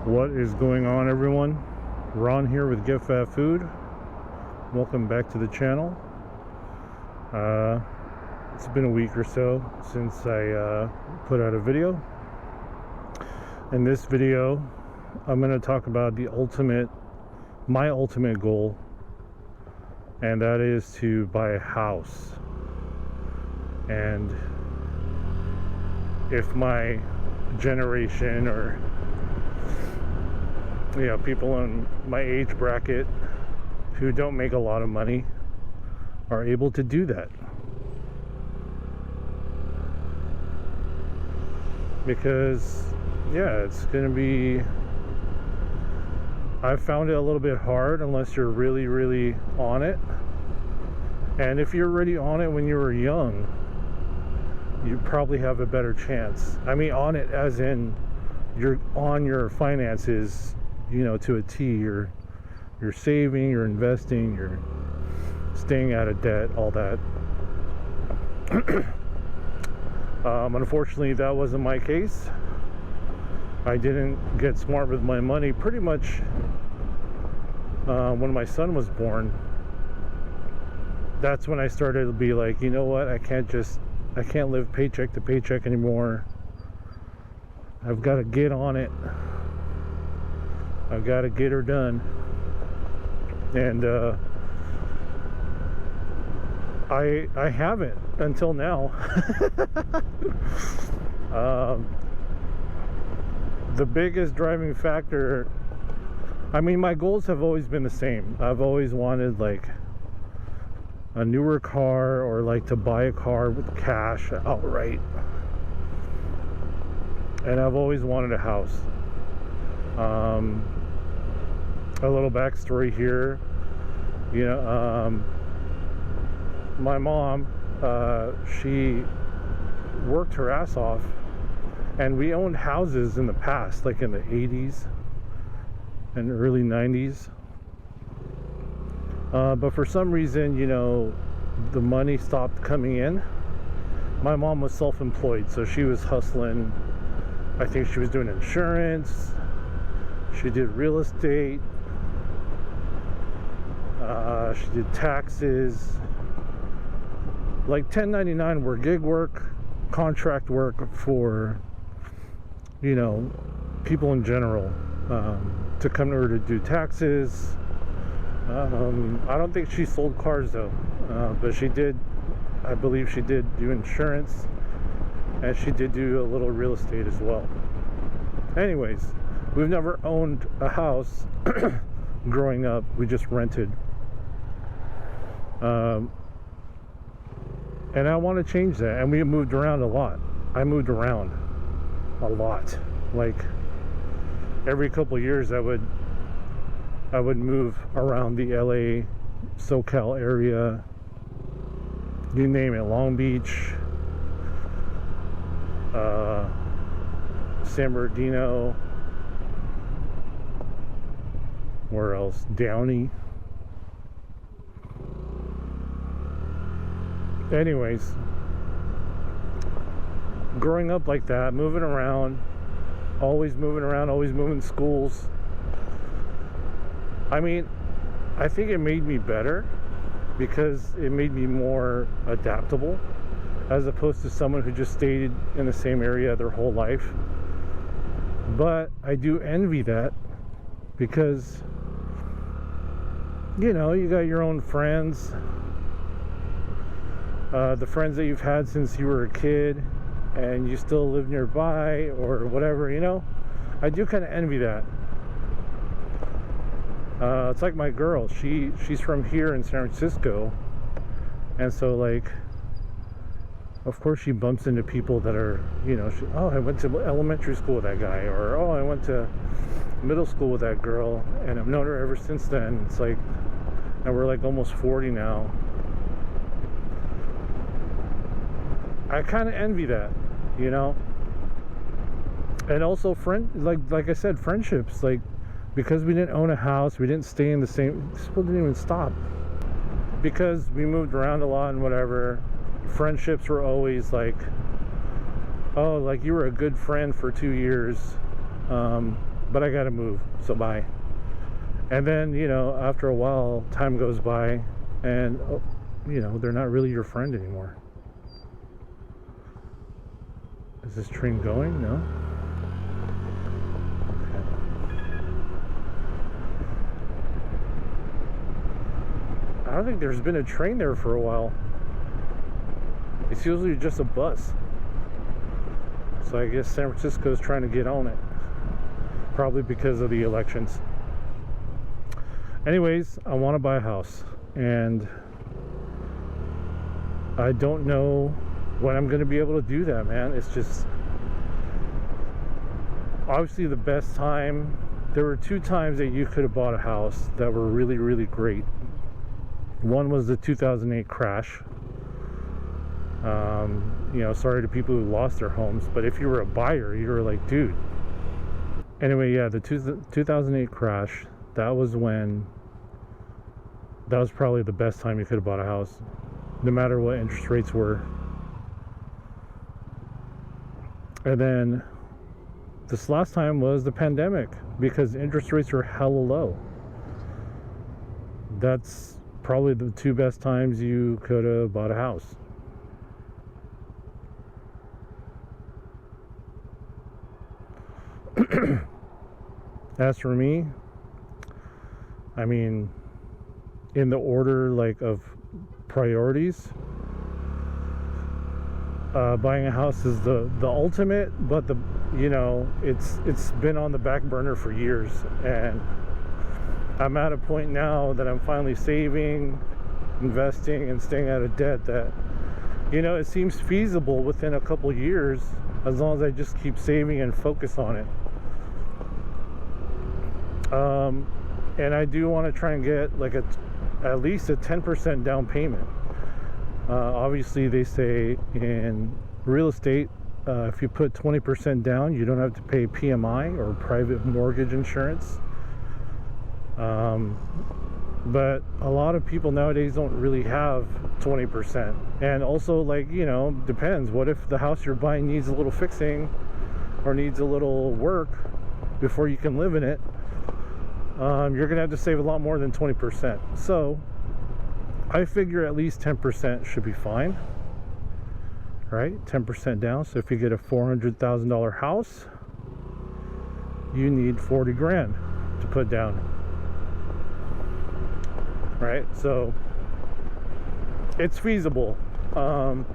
What is going on, everyone? Ron here with Get Phat Food. Welcome back to the channel. It's been a week or so since I put out a video. In this video, I'm going to talk about my ultimate goal, and that is to buy a house. And if my generation, or people in my age bracket who don't make a lot of money are able to do that, because it's gonna be, I found it a little bit hard unless you're really on it. And if you're already on it when you were young, you probably have a better chance. I mean, on it as in you're on your finances, to a T. You're saving, you're investing, you're staying out of debt, all that. Unfortunately, that wasn't my case. I didn't get smart with my money pretty much when my son was born. That's when I started to be like, you know what, I can't live paycheck to paycheck anymore. I've got to get on it. I've got to get her done. And I haven't until now. The biggest driving factor, I mean, my goals have always been the same. I've always wanted like a newer car, or like to buy a car with cash outright. And I've always wanted a house. A little backstory here, my mom, she worked her ass off, and we owned houses in the past, like in the 80s and early 90s. But for some reason, the money stopped coming in. My mom was self-employed, so she was hustling. I think she was doing insurance. She did real estate. She did taxes. Like 1099 were gig work, contract work for, people in general, to come to her to do taxes. I don't think she sold cars though, but she did, I believe she did do insurance, and she did do a little real estate as well. Anyways, we've never owned a house growing up. We just rented. And I want to change that. And we moved around a lot. I moved around a lot. Like every couple of years I would move around the LA, SoCal area. You name it, Long Beach, San Bernardino, where else? Downey. Anyways, growing up like that, moving around, always moving schools. I mean, I think it made me better because it made me more adaptable, as opposed to someone who just stayed in the same area their whole life. But I do envy that, because you got your own friends, the friends that you've had since you were a kid, and you still live nearby or whatever. I do kind of envy that. It's like my girl, she's from here in San Francisco, and so like, of course she bumps into people that are, I went to elementary school with that guy, or I went to middle school with that girl, and I've known her ever since then. It's like, and we're like almost 40 now. I kind of envy that, and also like I said, friendships, like, because we didn't own a house, we didn't stay in the same, school didn't even stop, because we moved around a lot and whatever. Friendships were always like, oh, like you were a good friend for 2 years, but I gotta move, so bye. And then, you know, after a while, time goes by, and you know, they're not really your friend anymore. Is this train going? No? I don't think there's been a train there for a while. It's usually just a bus. So I guess San Francisco's trying to get on it. Probably because of the elections. Anyways, I want to buy a house. And I don't know when I'm going to be able to do that, man. It's just... Obviously the best time... There were 2 times that you could have bought a house that were really, really great. One was the 2008 crash. You know, sorry to people who lost their homes, but if you were a buyer, you were like, dude. Anyway, yeah, the 2008 crash, that was probably the best time you could have bought a house, no matter what interest rates were. And then this last time was the pandemic, because interest rates were hella low. That's probably the 2 best times you could have bought a house. As for me, I mean, in the order like of priorities, buying a house is the ultimate, but you know, it's been on the back burner for years, and I'm at a point now that I'm finally saving, investing, and staying out of debt that, you know, it seems feasible within a couple years, as long as I just keep saving and focus on it. And I do want to try and get like at least a 10% down payment. Obviously they say in real estate, if you put 20% down, you don't have to pay PMI or private mortgage insurance. But a lot of people nowadays don't really have 20%. And also, like, you know, depends. What if the house you're buying needs a little fixing or needs a little work before you can live in it? You're gonna have to save a lot more than 20%. So I figure at least 10% should be fine, right? 10% down. So if you get a $400,000 house, you need 40 grand to put down, right? So it's feasible, and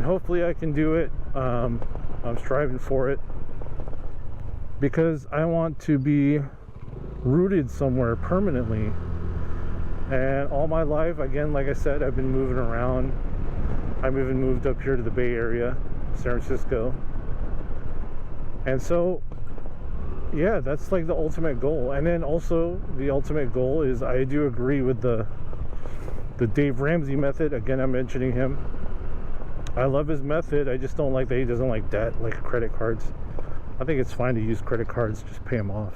hopefully I can do it. I'm striving for it, because I want to be rooted somewhere permanently. And all my life, again, like I said, I've been moving around. I've even moved up here to the Bay Area, San Francisco. And so, yeah, that's like the ultimate goal. And then also the ultimate goal is, I do agree with the Dave Ramsey method. Again, I'm mentioning him. I love his method. I just don't like that he doesn't like debt, like credit cards. I think it's fine to use credit cards, just pay them off.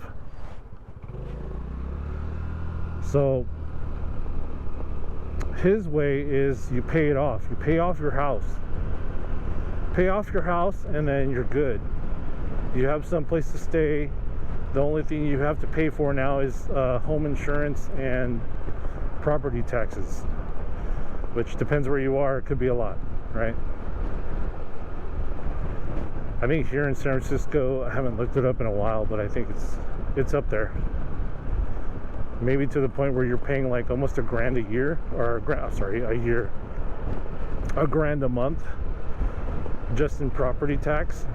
So his way is you pay it off. You pay off your house. Pay off your house, and then you're good. You have some place to stay. The only thing you have to pay for now is home insurance and property taxes, which depends where you are. It could be a lot, right? I think here in San Francisco, I haven't looked it up in a while, but I think it's up there. Maybe to the point where you're paying like almost $1,000 a year, or a year, $1,000 a month, just in property tax.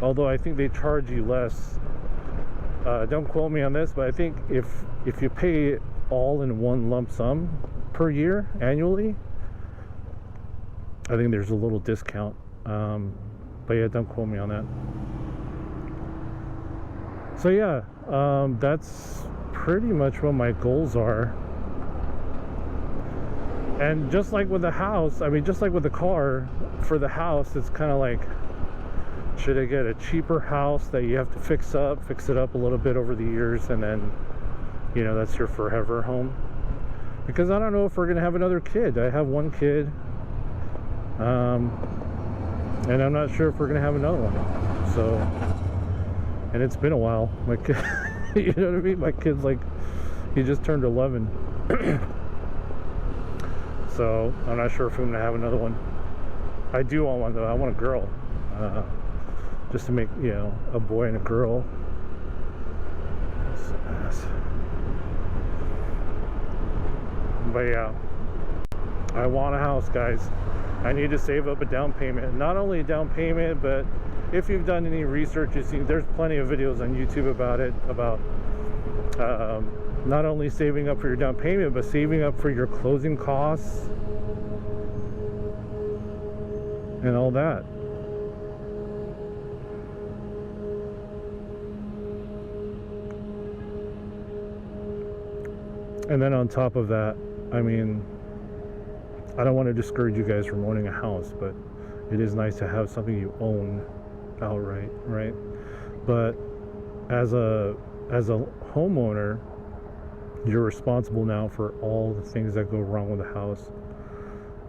Although I think they charge you less. Don't quote me on this, but I think if you pay it all in one lump sum per year annually, I think there's a little discount. But yeah, don't quote me on that. So yeah, that's pretty much what my goals are. And just like with the house, I mean, just like with the car, for the house, it's kind of like, should I get a cheaper house that you have to fix it up a little bit over the years, and then, you know, that's your forever home? Because I don't know if we're gonna have another kid. I have one kid, and I'm not sure if we're gonna have another one. So, and it's been a while. My kid, you know what I mean? My kid's like, he just turned 11. So I'm not sure if I'm gonna have another one. I do want one though. I want a girl, just to make, you know, a boy and a girl. But yeah, I want a house, guys. I need to save up a down payment. Not only a down payment, but if you've done any research, you see there's plenty of videos on YouTube about it, about not only saving up for your down payment, but saving up for your closing costs and all that. And then on top of that, I mean, I don't want to discourage you guys from owning a house, but it is nice to have something you own outright, right? But as a homeowner, you're responsible now for all the things that go wrong with the house.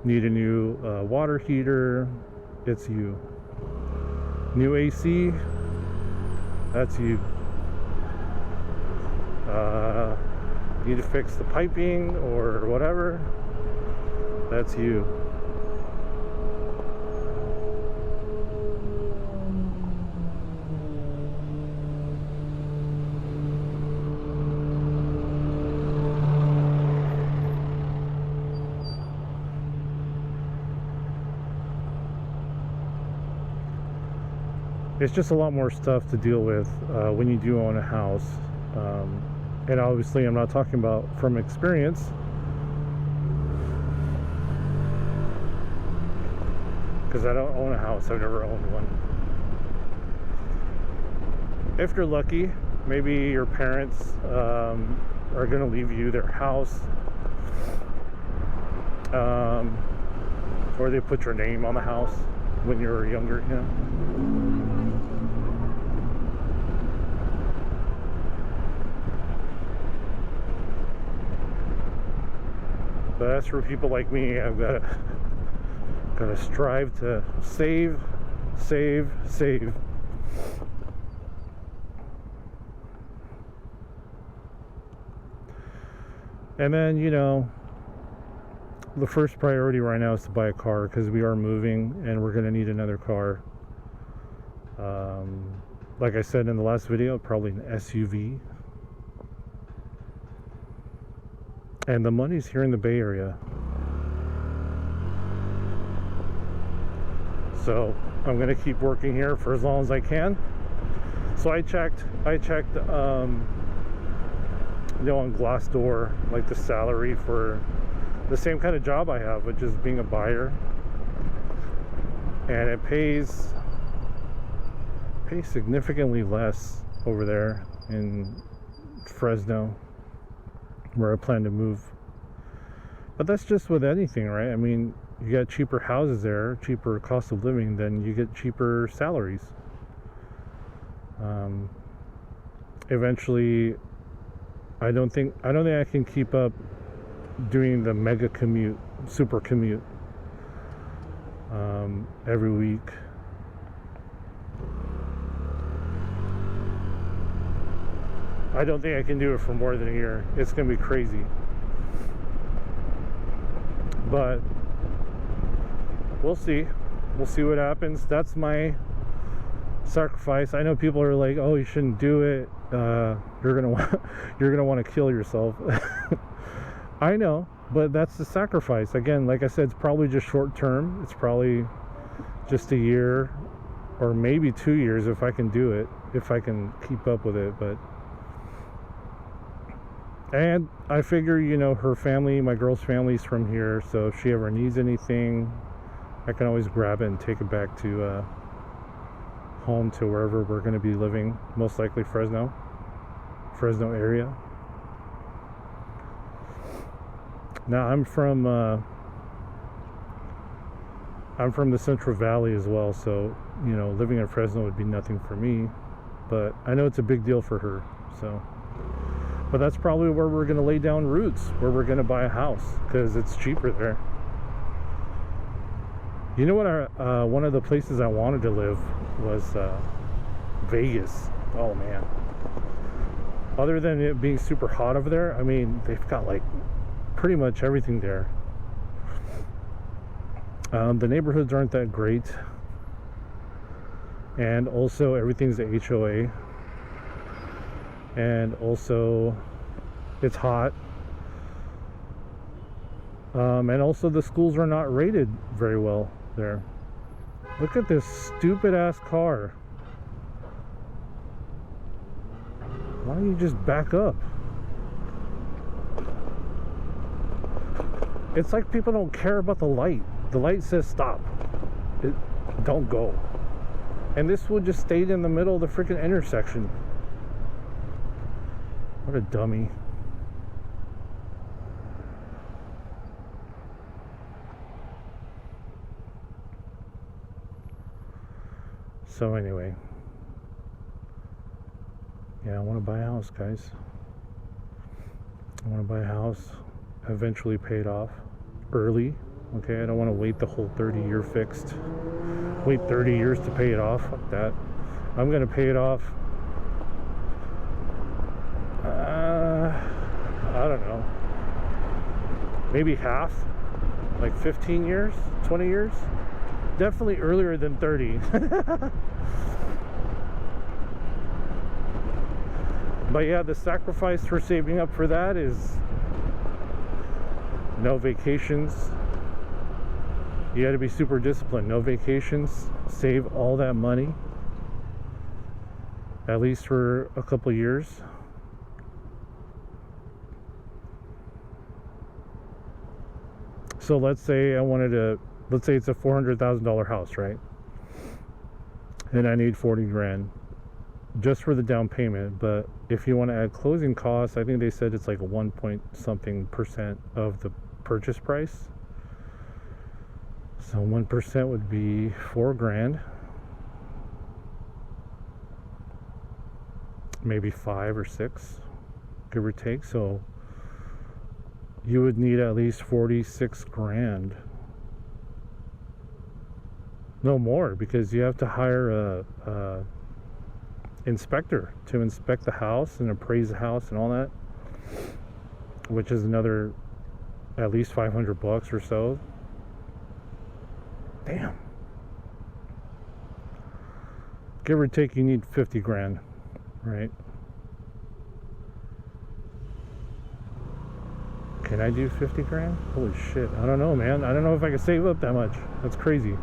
Need a new water heater, it's you. New AC, that's you. Need to fix the piping or whatever, that's you. It's just a lot more stuff to deal with when you do own a house. And obviously I'm not talking about from experience. Because I don't own a house, I've never owned one. If you're lucky, maybe your parents are going to leave you their house. Or they put your name on the house when you were younger, you know. But as for people like me, I've got to strive to save. And then, you know, the first priority right now is to buy a car, because we are moving and we're going to need another car. Like I said in the last video, probably an SUV. And the money's here in the Bay Area. So I'm gonna keep working here for as long as I can. So I checked you know, on Glassdoor, like the salary for the same kind of job I have, which is being a buyer. And it pays significantly less over there in Fresno, where I plan to move. But that's just with anything, right? I mean, you got cheaper houses there, cheaper cost of living, then you get cheaper salaries. Eventually, I don't think I can keep up doing the mega commute, super commute every week. I don't think I can do it for more than a year. It's gonna be crazy. But we'll see. We'll see what happens. That's my sacrifice. I know people are like, "Oh, you shouldn't do it. You're gonna want to kill yourself." I know, but that's the sacrifice. Again, like I said, it's probably just short term. It's probably just a year or maybe 2 years if I can do it, if I can keep up with it. But and I figure, you know, her family, my girl's family's from here, so if she ever needs anything, I can always grab it and take it back to home, to wherever we're going to be living, most likely Fresno area. Now I'm from the Central Valley as well, so, you know, living in Fresno would be nothing for me, but I know it's a big deal for her. So, but that's probably where we're going to lay down roots, where we're going to buy a house, because it's cheaper there. You know what, one of the places I wanted to live was Vegas. Oh man. Other than it being super hot over there, I mean, they've got like pretty much everything there. The neighborhoods aren't that great, and also everything's a HOA, and also it's hot, and also the schools are not rated very well there. Look at this stupid ass car. Why don't you just back up? It's like people don't care about the light. The light says stop. Don't go. And this would just stayed in the middle of the freaking intersection. What a dummy. So anyway. Yeah, I want to buy a house, guys. I want to buy a house, eventually pay it off early. Okay, I don't want to wait the whole 30-year fixed. Wait 30 years to pay it off. Fuck that. I'm going to pay it off. I don't know. Maybe half. Like 15 years? 20 years? Definitely earlier than 30. But yeah, the sacrifice for saving up for that is no vacations. You got to be super disciplined. No vacations. Save all that money, at least for a couple years. So let's say let's say it's a $400,000 house, right? And I need 40 grand just for the down payment. But if you want to add closing costs, I think they said it's like 1 point something percent of the purchase price. So 1% would be 4 grand, maybe 5 or 6, give or take. So you would need at least 46 grand. No more, because you have to hire a inspector to inspect the house and appraise the house and all that, which is another at least $500 or so. Damn. Give or take, you need 50 grand, right? Can I do 50 grand? Holy shit. I don't know, man. I don't know if I can save up that much. That's crazy.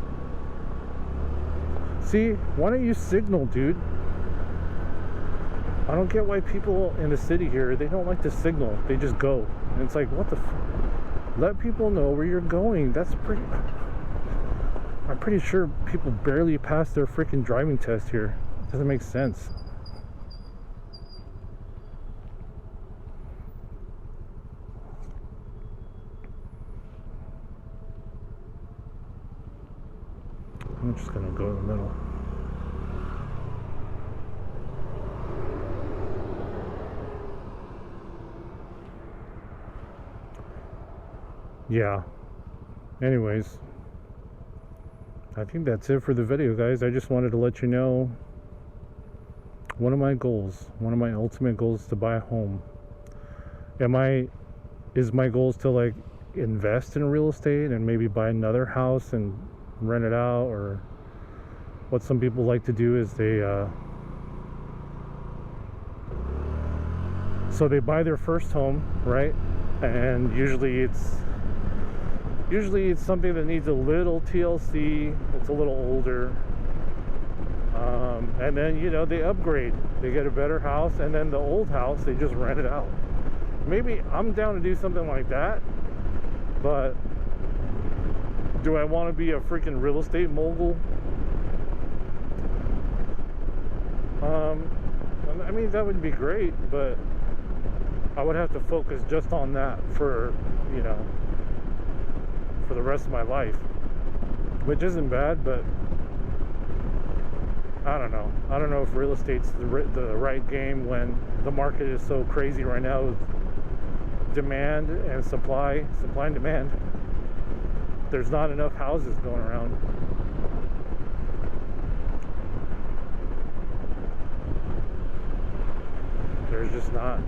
See, why don't you signal, dude? I don't get why people in the city here, they don't like to signal. They just go. And it's like, what the let people know where you're going. That's pretty... I'm pretty sure people barely pass their freaking driving test here. It doesn't make sense. I'm just gonna go in the middle. Yeah. Anyways, I think that's it for the video, guys. I just wanted to let you know one of my goals, one of my ultimate goals, is to buy a home. Is my goals to like invest in real estate and maybe buy another house and rent it out? Or what some people like to do is they buy their first home, right? And usually it's something that needs a little TLC. It's a little older, and then they upgrade. They get a better house, and then the old house they just rent it out. Maybe I'm down to do something like that, but do I want to be a freaking real estate mogul? I mean, that would be great, but I would have to focus just on that for the rest of my life, which isn't bad, but I don't know. I don't know if real estate's the right game when the market is so crazy right now with demand and supply and demand. There's not enough houses going around. There's just not.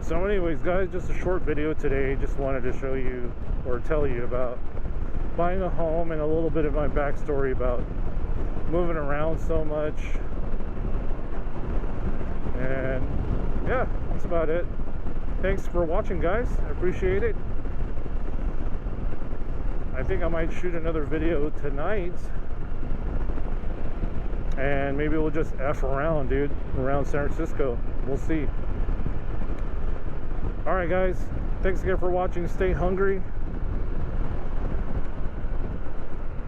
So anyways, guys, just a short video today. Just wanted to show you or tell you about buying a home and a little bit of my backstory about moving around so much. And yeah, that's about it. Thanks for watching, guys. I appreciate it. I think I might shoot another video tonight, and maybe we'll just F around, dude, around San Francisco. We'll see. Alright, guys, thanks again for watching. Stay hungry,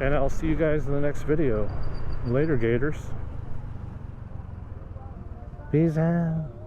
and I'll see you guys in the next video. Later, Gators. Peace out.